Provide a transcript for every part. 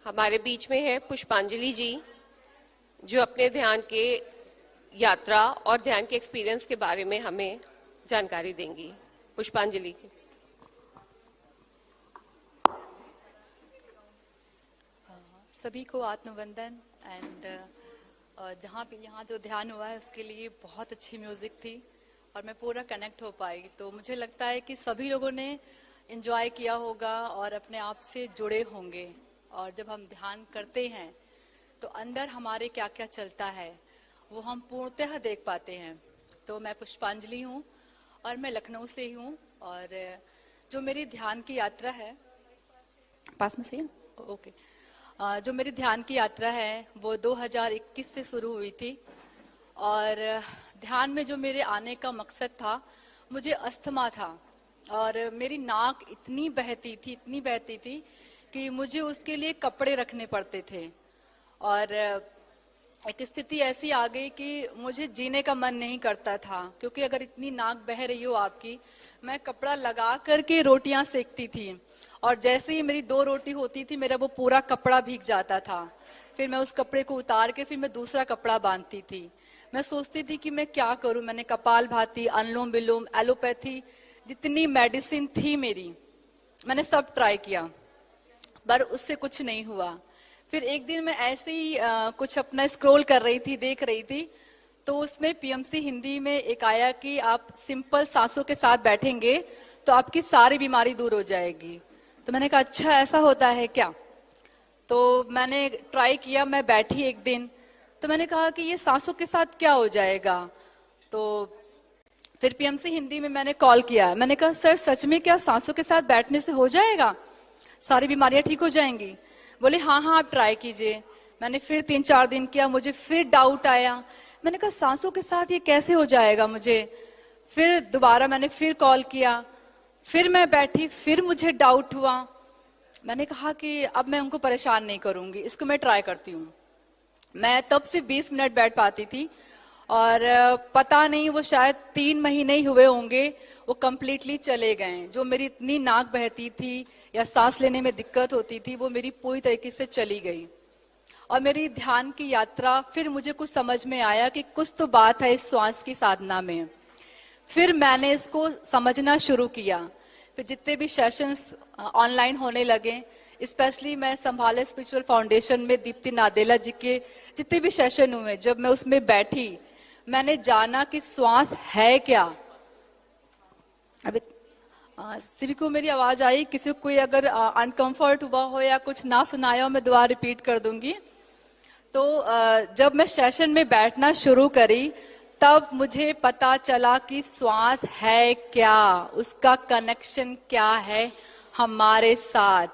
हमारे बीच में है पुष्पांजलि जी, जो अपने ध्यान के यात्रा और ध्यान के एक्सपीरियंस के बारे में हमें जानकारी देंगी। पुष्पांजलि। सभी को आत्मवंदन। एंड यहाँ जो ध्यान हुआ है उसके लिए बहुत अच्छी म्यूजिक थी और मैं पूरा कनेक्ट हो पाई। तो मुझे लगता है कि सभी लोगों ने एंजॉय किया होगा और अपने आप से जुड़े होंगे। और जब हम ध्यान करते हैं तो अंदर हमारे क्या क्या चलता है वो हम पूर्णतः देख पाते हैं। तो मैं पुष्पांजलि हूँ और मैं लखनऊ से ही हूँ। और जो मेरी ध्यान की यात्रा है, पास में सही है? ओके। जो मेरी ध्यान की यात्रा है वो 2021 से शुरू हुई थी। और ध्यान में जो मेरे आने का मकसद था, मुझे अस्थमा था और मेरी नाक इतनी बहती थी कि मुझे उसके लिए कपड़े रखने पड़ते थे। और एक स्थिति ऐसी आ गई कि मुझे जीने का मन नहीं करता था, क्योंकि अगर इतनी नाक बह रही हो आपकी, मैं कपड़ा लगा करके रोटियां सेकती थी और जैसे ही मेरी 2 रोटी होती थी मेरा वो पूरा कपड़ा भीग जाता था। फिर मैं उस कपड़े को उतार के फिर मैं दूसरा कपड़ा बांधती थी। मैं सोचती थी कि मैं क्या करूं। मैंने कपालभाति, अनुलोम विलोम, एलोपैथी, जितनी मेडिसिन थी मेरी, मैंने सब ट्राई किया, पर उससे कुछ नहीं हुआ। फिर एक दिन मैं ऐसे ही कुछ अपना स्क्रॉल कर रही थी, देख रही थी, तो उसमें पीएमसी हिंदी में एक आया कि आप सिंपल सांसों के साथ बैठेंगे तो आपकी सारी बीमारी दूर हो जाएगी। तो मैंने कहा अच्छा ऐसा होता है क्या। तो मैंने ट्राई किया, मैं बैठी एक दिन, तो मैंने कहा कि ये सांसों के साथ क्या हो जाएगा। तो फिर पीएमसी हिंदी में मैंने कॉल किया, मैंने कहा सर सच में क्या सांसों के साथ बैठने से हो जाएगा, सारी बीमारियां ठीक हो जाएंगी। बोले हाँ आप ट्राई कीजिए। मैंने फिर 3-4 दिन किया, मुझे फिर डाउट आया। मैंने कहा सांसों के साथ ये कैसे हो जाएगा मुझे। फिर दोबारा मैंने फिर कॉल किया, फिर मैं बैठी, फिर मुझे डाउट हुआ। मैंने कहा कि अब मैं उनको परेशान नहीं करूंगी, इसको मैं ट्राई करती हूँ। मैं तब से 20 मिनट बैठ पाती थी और पता नहीं वो शायद 3 महीने ही हुए होंगे, वो कंप्लीटली चले गए। जो मेरी इतनी नाक बहती थी या सांस लेने में दिक्कत होती थी, वो मेरी पूरी तरीके से चली गई। और मेरी ध्यान की यात्रा, फिर मुझे कुछ समझ में आया कि कुछ तो बात है इस श्वास की साधना में। फिर मैंने इसको समझना शुरू किया। फिर जितने भी सेशंस ऑनलाइन होने लगे, स्पेशली मैं संभाले स्पिरिचुअल फाउंडेशन में दीप्ति नादेला जी के जितने भी सेशन हुए, जब मैं उसमें बैठी, मैंने जाना कि श्वास है क्या। अभी सभी को मेरी आवाज आई? किसी को कोई अगर अनकंफर्ट हुआ हो या कुछ ना सुनाया हो, मैं दोबारा रिपीट कर दूंगी। तो जब मैं सेशन में बैठना शुरू करी, तब मुझे पता चला कि श्वास है क्या, उसका कनेक्शन क्या है हमारे साथ।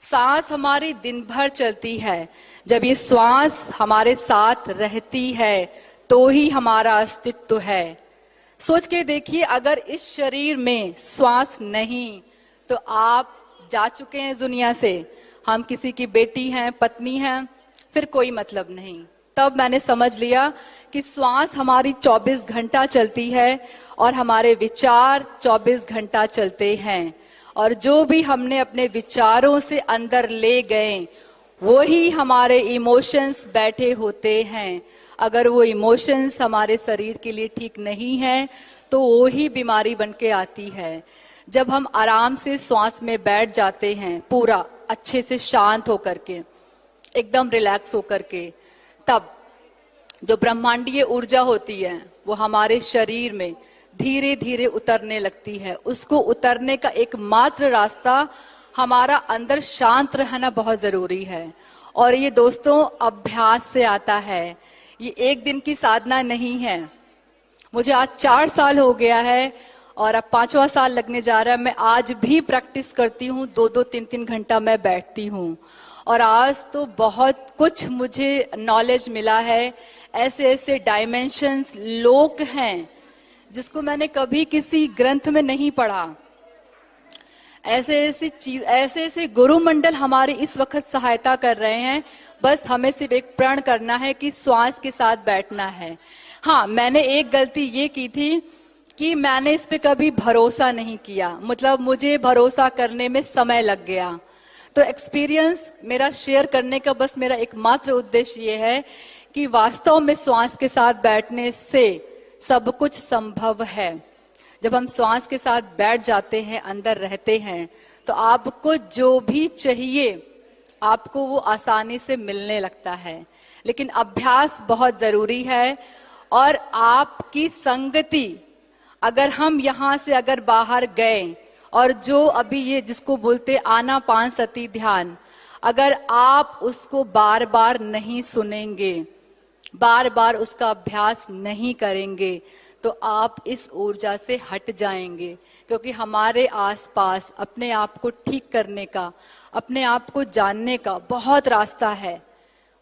सांस हमारी दिन भर चलती है। जब ये श्वास हमारे साथ रहती है तो ही हमारा अस्तित्व है। सोच के देखिए, अगर इस शरीर में श्वास नहीं तो आप जा चुके हैं दुनिया से। हम किसी की बेटी हैं, पत्नी हैं, फिर कोई मतलब नहीं। तब मैंने समझ लिया कि श्वास हमारी 24 घंटा चलती है और हमारे विचार 24 घंटा चलते हैं। और जो भी हमने अपने विचारों से अंदर ले गए, वो ही हमारे इमोशंस बैठे होते हैं। अगर वो इमोशंस हमारे शरीर के लिए ठीक नहीं है तो वो ही बीमारी बन के आती है। जब हम आराम से श्वास में बैठ जाते हैं, पूरा अच्छे से शांत होकर के, एकदम रिलैक्स होकर के, तब जो ब्रह्मांडीय ऊर्जा होती है वो हमारे शरीर में धीरे धीरे उतरने लगती है। उसको उतरने का एकमात्र रास्ता हमारा अंदर शांत रहना बहुत जरूरी है। और ये दोस्तों अभ्यास से आता है, ये एक दिन की साधना नहीं है। मुझे आज 4 साल हो गया है और अब 5वां साल लगने जा रहा है। मैं आज भी प्रैक्टिस करती हूँ, 2-2, 3-3 घंटा मैं बैठती हूँ। और आज तो बहुत कुछ मुझे नॉलेज मिला है। ऐसे ऐसे डायमेंशंस, लोक हैं जिसको मैंने कभी किसी ग्रंथ में नहीं पढ़ा। ऐसे ऐसे गुरु मंडल हमारी इस वक्त सहायता कर रहे हैं। बस हमें सिर्फ एक प्रण करना है कि श्वास के साथ बैठना है। हाँ, मैंने एक गलती ये की थी कि मैंने इस पे कभी भरोसा नहीं किया। मतलब मुझे भरोसा करने में समय लग गया। तो एक्सपीरियंस मेरा शेयर करने का बस मेरा एकमात्र उद्देश्य ये है कि वास्तव में श्वास के साथ बैठने से सब कुछ संभव है। जब हम श्वास के साथ बैठ जाते हैं, अंदर रहते हैं, तो आपको जो भी चाहिए आपको वो आसानी से मिलने लगता है। लेकिन अभ्यास बहुत जरूरी है, और आपकी संगति, अगर हम यहाँ से अगर बाहर गए और जो अभी ये जिसको बोलते आनापानसति ध्यान, अगर आप उसको बार बार नहीं सुनेंगे, बार बार उसका अभ्यास नहीं करेंगे, तो आप इस ऊर्जा से हट जाएंगे। क्योंकि हमारे आसपास अपने आप को ठीक करने का, अपने आप को जानने का बहुत रास्ता है,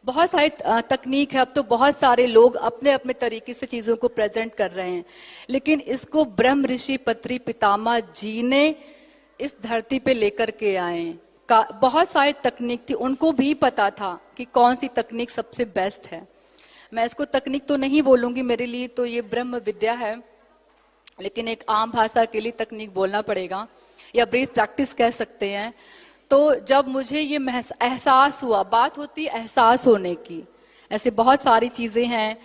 बहुत सारी तकनीक है। अब तो बहुत सारे लोग अपने अपने तरीके से चीजों को प्रेजेंट कर रहे हैं, लेकिन इसको ब्रह्म ऋषि पत्री पितामह जी ने इस धरती पे लेकर के आए। बहुत सारी तकनीक थी, उनको भी पता था कि कौन सी तकनीक सबसे बेस्ट है। मैं इसको तकनीक तो नहीं बोलूंगी, मेरे लिए तो ये ब्रह्म विद्या है, लेकिन एक आम भाषा के लिए तकनीक बोलना पड़ेगा, या ब्रीथ प्रैक्टिस कह सकते हैं। तो जब मुझे ये एहसास हुआ, बात होती है एहसास होने की, ऐसे बहुत सारी चीजें हैं,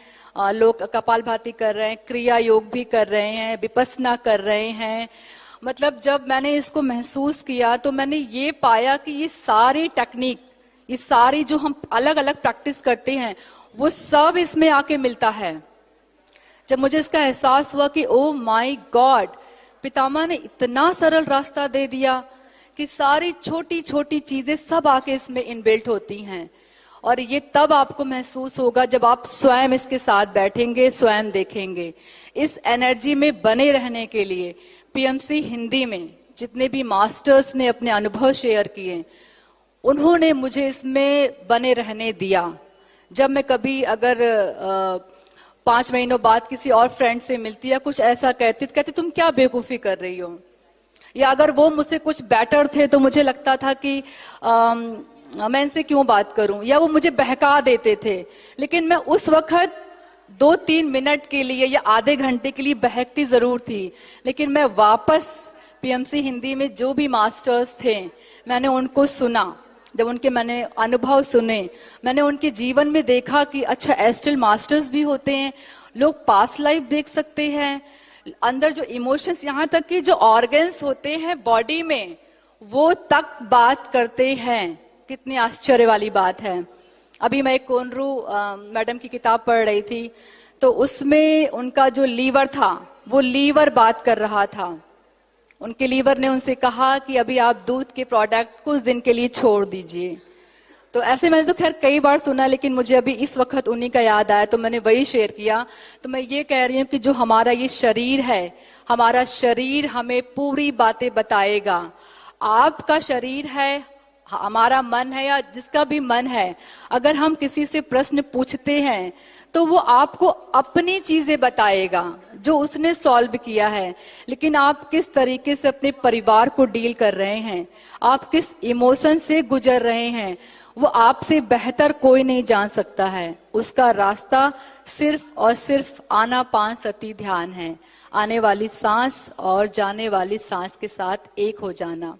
लोग कपालभाति कर रहे हैं, क्रिया योग भी कर रहे हैं, विपस्सना कर रहे हैं। मतलब जब मैंने इसको महसूस किया तो मैंने ये पाया कि ये सारी टेक्निक, ये सारी जो हम अलग अलग प्रैक्टिस करते हैं, वो सब इसमें आके मिलता है। जब मुझे इसका एहसास हुआ कि ओ माय गॉड, पितामह ने इतना सरल रास्ता दे दिया कि सारी छोटी छोटी चीजें सब आके इसमें इनबिल्ट होती हैं। और ये तब आपको महसूस होगा जब आप स्वयं इसके साथ बैठेंगे, स्वयं देखेंगे। इस एनर्जी में बने रहने के लिए पीएमसी हिंदी में जितने भी मास्टर्स ने अपने अनुभव शेयर किए, उन्होंने मुझे इसमें बने रहने दिया। जब मैं कभी अगर 5 महीनों बाद किसी और फ्रेंड से मिलती या कुछ ऐसा कहती तुम क्या बेवकूफी कर रही हो, या अगर वो मुझसे कुछ बेटर थे तो मुझे लगता था कि मैं इनसे क्यों बात करूं, या वो मुझे बहका देते थे। लेकिन मैं उस वक्त 2-3 मिनट के लिए या आधे घंटे के लिए बहकती जरूर थी, लेकिन मैं वापस पीएमसी हिंदी में जो भी मास्टर्स थे, मैंने उनको सुना। जब उनके मैंने अनुभव सुने, मैंने उनके जीवन में देखा कि अच्छा एस्ट्रल मास्टर्स भी होते हैं, लोग पास्ट लाइफ देख सकते हैं, अंदर जो इमोशंस, यहाँ तक कि जो ऑर्गन्स होते हैं बॉडी में, वो तक बात करते हैं। कितनी आश्चर्य वाली बात है। अभी मैं एक कोनरू मैडम की किताब पढ़ रही थी, तो उसमें उनका जो लीवर था, वो लीवर बात कर रहा था। उनके लीवर ने उनसे कहा कि अभी आप दूध के प्रोडक्ट कुछ दिन के लिए छोड़ दीजिए। तो ऐसे मैंने तो खैर कई बार सुना, लेकिन मुझे अभी इस वक्त उन्हीं का याद आया तो मैंने वही शेयर किया। तो मैं ये कह रही हूँ कि जो हमारा ये शरीर है, हमारा शरीर हमें पूरी बातें बताएगा। आपका शरीर है, हमारा मन है, या जिसका भी मन है, अगर हम किसी से प्रश्न पूछते हैं तो वो आपको अपनी चीजें बताएगा जो उसने सॉल्व किया है। लेकिन आप किस तरीके से अपने परिवार को डील कर रहे हैं, आप किस इमोशन से गुजर रहे हैं, वो आपसे बेहतर कोई नहीं जान सकता है। उसका रास्ता सिर्फ और सिर्फ आनापानसति ध्यान है। आने वाली सांस और जाने वाली सांस के साथ एक हो जाना।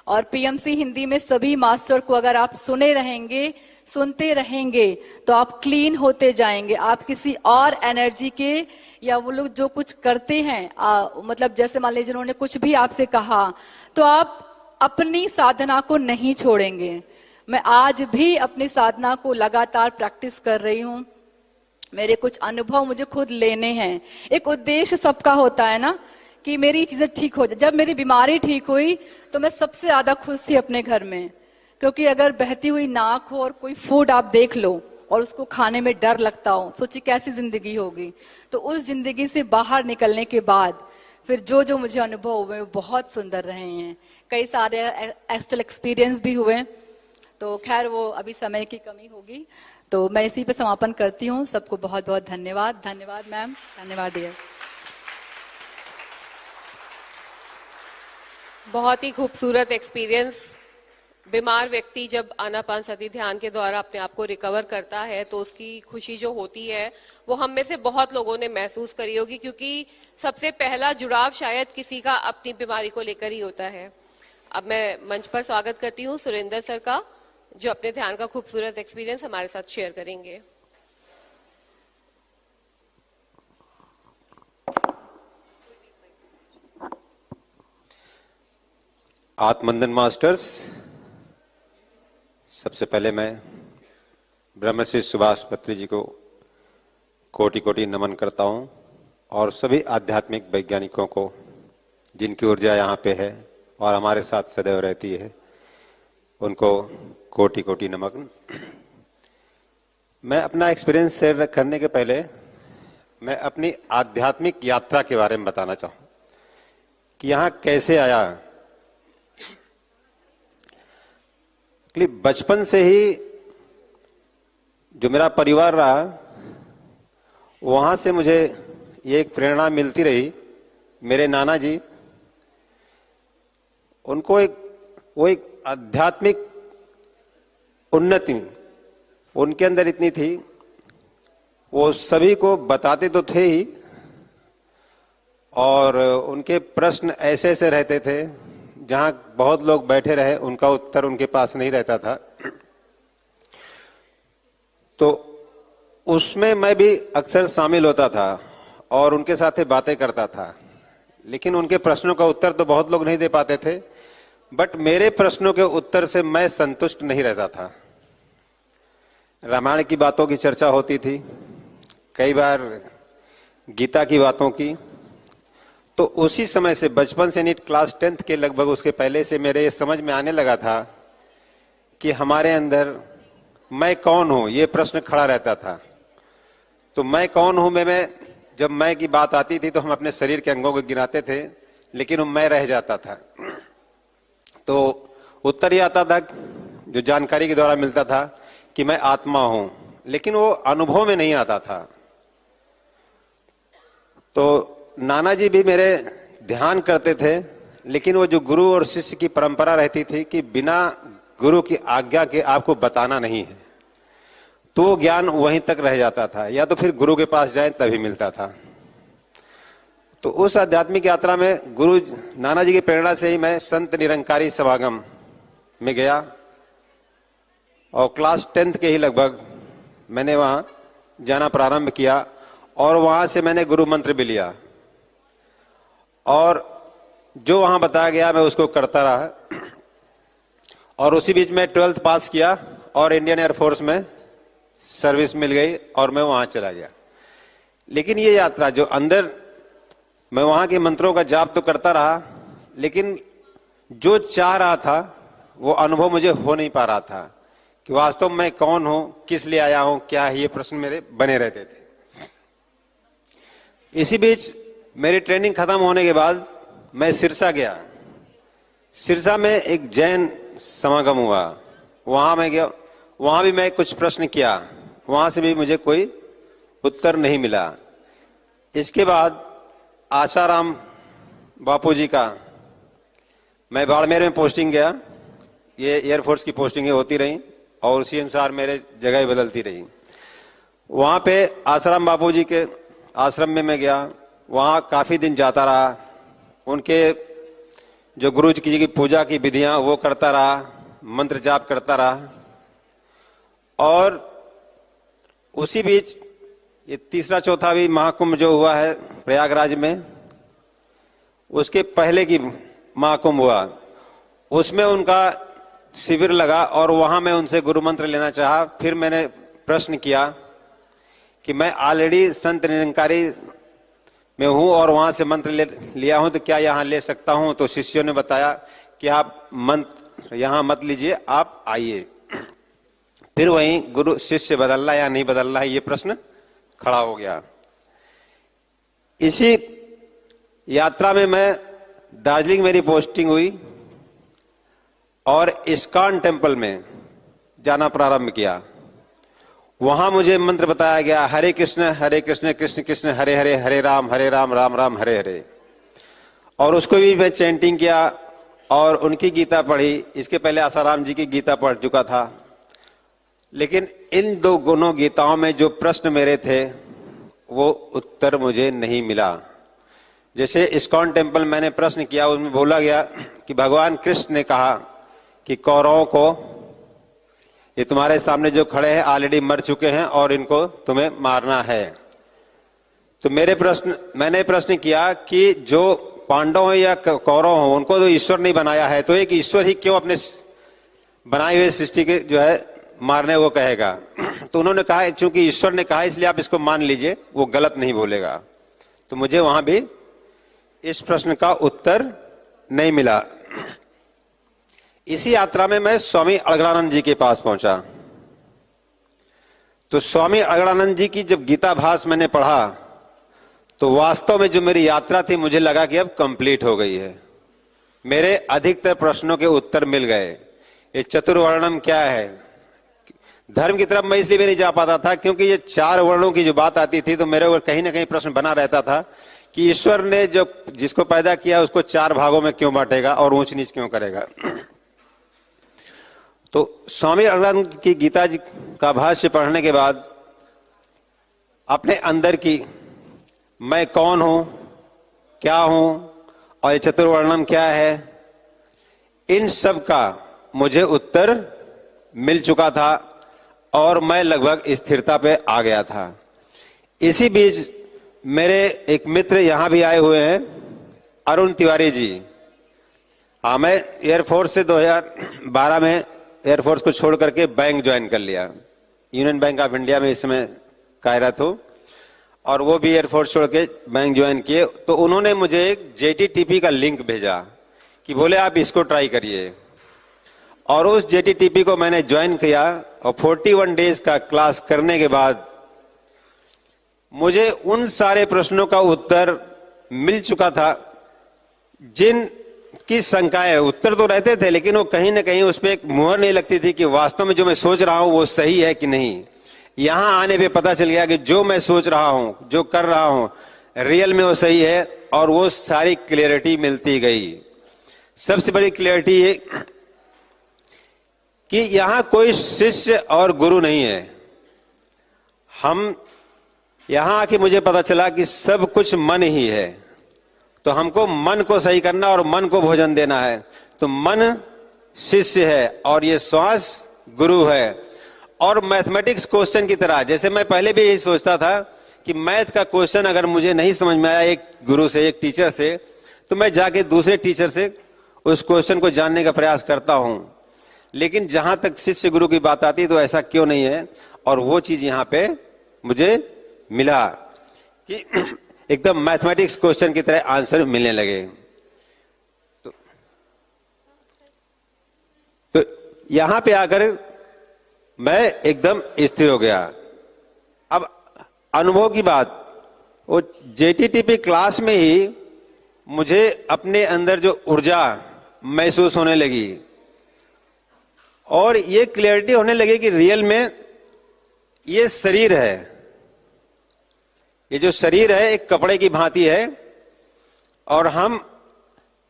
और पीएमसी हिंदी में सभी मास्टर को अगर आप सुने रहेंगे, सुनते रहेंगे, तो आप क्लीन होते जाएंगे। आप किसी और एनर्जी के, या वो लोग जो कुछ करते हैं, मतलब जैसे मान लीजिए उन्होंने कुछ भी आपसे कहा, तो आप अपनी साधना को नहीं छोड़ेंगे। मैं आज भी अपनी साधना को लगातार प्रैक्टिस कर रही हूँ। मेरे कुछ अनुभव मुझे खुद लेने हैं। एक उद्देश्य सबका होता है ना, कि मेरी चीजें ठीक हो जाए। जब मेरी बीमारी ठीक हुई तो मैं सबसे ज्यादा खुश थी अपने घर में, क्योंकि अगर बहती हुई नाक हो और कोई फूड आप देख लो और उसको खाने में डर लगता हो, सोचिए कैसी जिंदगी होगी। तो उस जिंदगी से बाहर निकलने के बाद फिर जो जो मुझे अनुभव हुए वो बहुत सुंदर रहे हैं। कई सारे एस्ट्रल एक्सपीरियंस भी हुए। तो खैर वो अभी समय की कमी होगी, तो मैं इसी पे समापन करती हूँ। सबको बहुत बहुत धन्यवाद। धन्यवाद मैम, धन्यवाद डियर। बहुत ही खूबसूरत एक्सपीरियंस। बीमार व्यक्ति जब आनापानसति ध्यान के द्वारा अपने आप को रिकवर करता है तो उसकी खुशी जो होती है वो हम में से बहुत लोगों ने महसूस करी होगी, क्योंकि सबसे पहला जुड़ाव शायद किसी का अपनी बीमारी को लेकर ही होता है। अब मैं मंच पर स्वागत करती हूँ सुरेंद्र सर का, जो अपने ध्यान का खूबसूरत एक्सपीरियंस हमारे साथ शेयर करेंगे। आत्मवंदन मास्टर्स, सबसे पहले मैं ब्रह्मश्री सुभाष पत्री जी को कोटि कोटि नमन करता हूं और सभी आध्यात्मिक वैज्ञानिकों को जिनकी ऊर्जा यहाँ पे है और हमारे साथ सदैव रहती है, उनको कोटि कोटि नमन। मैं अपना एक्सपीरियंस शेयर करने के पहले मैं अपनी आध्यात्मिक यात्रा के बारे में बताना चाहूं कि यहाँ कैसे आया। बचपन से ही जो मेरा परिवार रहा, वहां से मुझे ये एक प्रेरणा मिलती रही। मेरे नाना जी, उनको वो एक आध्यात्मिक उन्नति उनके अंदर इतनी थी, वो सभी को बताते तो थे ही, और उनके प्रश्न ऐसे ऐसे रहते थे जहां बहुत लोग बैठे रहे उनका उत्तर उनके पास नहीं रहता था। तो उसमें मैं भी अक्सर शामिल होता था और उनके साथ बातें करता था, लेकिन उनके प्रश्नों का उत्तर तो बहुत लोग नहीं दे पाते थे, बट मेरे प्रश्नों के उत्तर से मैं संतुष्ट नहीं रहता था। रामायण की बातों की चर्चा होती थी, कई बार गीता की बातों की। तो उसी समय से, बचपन से, नीट क्लास 10th के लगभग उसके पहले से मेरे ये समझ में आने लगा था कि हमारे अंदर मैं कौन हूं, ये प्रश्न खड़ा रहता था। तो मैं कौन हूं में जब मैं की बात आती थी तो हम अपने शरीर के अंगों को गिनाते थे, लेकिन वो मैं रह जाता था। तो उत्तर ये आता था जो जानकारी के द्वारा मिलता था कि मैं आत्मा हूं, लेकिन वो अनुभव में नहीं आता था। तो नाना जी भी मेरे ध्यान करते थे, लेकिन वो जो गुरु और शिष्य की परंपरा रहती थी कि बिना गुरु की आज्ञा के आपको बताना नहीं है, तो वो ज्ञान वहीं तक रह जाता था, या तो फिर गुरु के पास जाएं तभी मिलता था। तो उस आध्यात्मिक यात्रा में गुरु नाना जी की प्रेरणा से ही मैं संत निरंकारी समागम में गया, और क्लास 10th के ही लगभग मैंने वहां जाना प्रारंभ किया, और वहां से मैंने गुरु मंत्र भी लिया, और जो वहां बताया गया मैं उसको करता रहा। और उसी बीच में 12th पास किया और इंडियन एयरफोर्स में सर्विस मिल गई और मैं वहां चला गया। लेकिन ये यात्रा जो अंदर, मैं वहां के मंत्रों का जाप तो करता रहा, लेकिन जो चाह रहा था वो अनुभव मुझे हो नहीं पा रहा था कि वास्तव में मैं कौन हूं, किस लिए आया हूं, क्या है, ये प्रश्न मेरे बने रहते थे। इसी बीच मेरी ट्रेनिंग खत्म होने के बाद मैं सिरसा गया। सिरसा में एक जैन समागम हुआ, वहां मैं गया, वहां भी मैं कुछ प्रश्न किया, वहां से भी मुझे कोई उत्तर नहीं मिला। इसके बाद आसाराम बापूजी का, मैं बाड़मेर में पोस्टिंग गया, ये एयरफोर्स की पोस्टिंगें होती रही और उसी अनुसार मेरे जगह बदलती रही। वहां पे आसाराम बापूजी के आश्रम में मैं गया, वहां काफी दिन जाता रहा, उनके जो गुरु जी की पूजा की विधियां वो करता रहा, मंत्र जाप करता रहा। और उसी बीच ये तीसरा चौथा भी महाकुंभ जो हुआ है प्रयागराज में, उसके पहले की महाकुंभ हुआ, उसमें उनका शिविर लगा और वहां मैं उनसे गुरु मंत्र लेना चाहा। फिर मैंने प्रश्न किया कि मैं ऑलरेडी संत निरंकारी में हूं और वहां से मंत्र लिया हूं, तो क्या यहां ले सकता हूं? तो शिष्यों ने बताया कि आप मंत्र यहां मत लीजिए, आप आइए। फिर वहीं गुरु शिष्य बदलना या नहीं बदलना है, ये प्रश्न खड़ा हो गया। इसी यात्रा में मैं दार्जिलिंग मेरी पोस्टिंग हुई और इस्कॉन टेम्पल में जाना प्रारंभ किया। वहां मुझे मंत्र बताया गया, हरे कृष्ण कृष्ण कृष्ण हरे हरे, हरे राम राम राम हरे हरे। और उसको भी मैं चैंटिंग किया और उनकी गीता पढ़ी। इसके पहले आसाराम जी की गीता पढ़ चुका था, लेकिन इन दो दोनों गीताओं में जो प्रश्न मेरे थे वो उत्तर मुझे नहीं मिला। जैसे इस्कॉन टेम्पल मैंने प्रश्न किया, उसमें बोला गया कि भगवान कृष्ण ने कहा कि कौरवों को, ये तुम्हारे सामने जो खड़े हैं ऑलरेडी मर चुके हैं और इनको तुम्हें मारना है। तो मैंने प्रश्न किया कि जो पांडव हो या कौरव हो, उनको तो ईश्वर नहीं बनाया है, तो एक ईश्वर ही क्यों अपने बनाए हुए सृष्टि के जो है मारने को कहेगा? तो उन्होंने कहा चूंकि ईश्वर ने कहा इसलिए आप इसको मान लीजिए, वो गलत नहीं बोलेगा। तो मुझे वहां भी इस प्रश्न का उत्तर नहीं मिला। इसी यात्रा में मैं स्वामी अलगड़ानंद जी के पास पहुंचा। तो स्वामी अलगड़ानंद जी की जब गीता भास मैंने पढ़ा तो वास्तव में जो मेरी यात्रा थी, मुझे लगा कि अब कंप्लीट हो गई है। मेरे अधिकतर प्रश्नों के उत्तर मिल गए। ये चतुर्वर्णम क्या है, धर्म की तरफ मैं इसलिए भी नहीं जा पाता था क्योंकि ये 4 वर्णों की जो बात आती थी तो मेरे ऊपर कहीं ना कहीं प्रश्न बना रहता था कि ईश्वर ने जो जिसको पैदा किया उसको 4 भागों में क्यों बांटेगा और ऊंच नीच क्यों करेगा। तो स्वामी अलगड़ानंद की गीता जी का भाष्य पढ़ने के बाद अपने अंदर की मैं कौन हूं, क्या हूं और ये चतुर्वर्णम क्या है, इन सब का मुझे उत्तर मिल चुका था और मैं लगभग स्थिरता पे आ गया था। इसी बीच मेरे एक मित्र यहां भी आए हुए हैं, अरुण तिवारी जी। हाँ, मैं एयरफोर्स से 2012 में एयरफोर्स को छोड़ करके बैंक ज्वाइन कर लिया। यूनियन बैंक ऑफ इंडिया में इस समय कार्यरत हूं और वो भी एयरफोर्स छोड़ के बैंक ज्वाइन किए। तो उन्होंने मुझे एक JTTP का लिंक भेजा कि बोले आप इसको ट्राई करिए, और उस JTTP को मैंने ज्वाइन किया और 41 डेज का क्लास करने के बाद मुझे उन सारे प्रश्नों का उत्तर मिल चुका था जिन की शंकाएं, उत्तर तो रहते थे लेकिन वो कहीं ना कहीं उस पर एक मुहर नहीं लगती थी कि वास्तव में जो मैं सोच रहा हूं वो सही है कि नहीं। यहां आने पे पता चल गया कि जो मैं सोच रहा हूं, जो कर रहा हूं, रियल में वो सही है और वो सारी क्लियरिटी मिलती गई। सबसे बड़ी क्लियरिटी ये कि यहां कोई शिष्य और गुरु नहीं है। हम यहां आके मुझे पता चला कि सब कुछ मन ही है, तो हमको मन को सही करना और मन को भोजन देना है। तो मन शिष्य है और ये श्वास गुरु है। और मैथमेटिक्स क्वेश्चन की तरह, जैसे मैं पहले भी यही सोचता था कि मैथ का क्वेश्चन अगर मुझे नहीं समझ में आया एक गुरु से, एक टीचर से, तो मैं जाके दूसरे टीचर से उस क्वेश्चन को जानने का प्रयास करता हूं। लेकिन जहां तक शिष्य गुरु की बात आती है तो ऐसा क्यों नहीं है, और वो चीज यहां पे मुझे मिला कि एकदम मैथमेटिक्स क्वेश्चन की तरह आंसर मिलने लगे। तो यहां पे आकर मैं एकदम स्थिर हो गया। अब अनुभव की बात, वो JTTP क्लास में ही मुझे अपने अंदर जो ऊर्जा महसूस होने लगी और ये क्लियरिटी होने लगी कि रियल में ये शरीर है, ये जो शरीर है एक कपड़े की भांति है और हम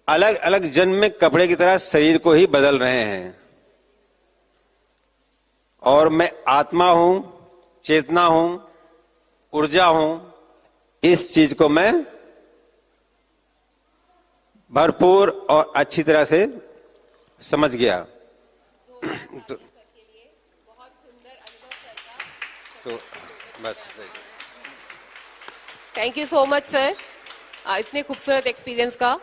अलग अलग जन्म में कपड़े की तरह शरीर को ही बदल रहे हैं। और मैं आत्मा हूं, चेतना हूं, ऊर्जा हूं, इस चीज को मैं भरपूर और अच्छी तरह से समझ गया। तो बस thank you so much sir, इतने खूबसूरत एक्सपीरियंस का।